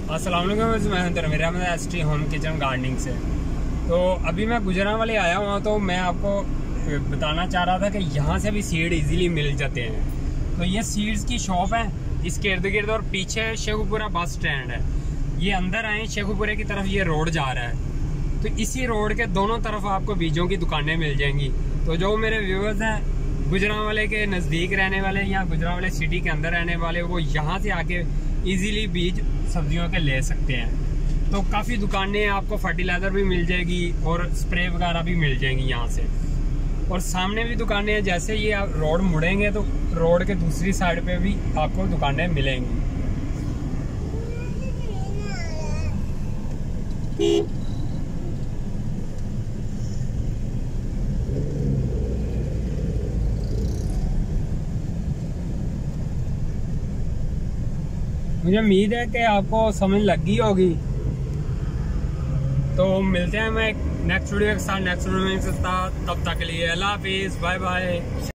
अस्सलाम वालेकुम, मैं मेरा ST होम किचन गार्डनिंग से। तो अभी मैं गुजरांवाले आया हुआ, तो मैं आपको बताना चाह रहा था कि यहाँ से भी सीड इजीली मिल जाते हैं। तो ये सीड्स की शॉप है, इसके इर्द गिर्द और पीछे शेखुपुरा बस स्टैंड है। ये अंदर आए शेखुपुरे की तरफ ये रोड जा रहा है, तो इसी रोड के दोनों तरफ आपको बीजों की दुकानें मिल जाएंगी। तो जो मेरे व्यूअर्स हैं गुजरांवाले के नज़दीक रहने वाले या गुजरांवाले सिटी के अंदर रहने वाले, वो यहाँ से आके इजीली बीज सब्जियों के ले सकते हैं। तो काफ़ी दुकानें, आपको फर्टिलाइज़र भी मिल जाएगी और स्प्रे वगैरह भी मिल जाएंगी यहाँ से। और सामने भी दुकानें हैं, जैसे ये आप रोड मुड़ेंगे तो रोड के दूसरी साइड पे भी आपको दुकानें मिलेंगी। मुझे उम्मीद है कि आपको समझ लग गई होगी। तो मिलते हैं मैं नेक्स्ट वीडियो के साथ, तब तक के लिए अल्लाह हाफिज़, बाय बाय।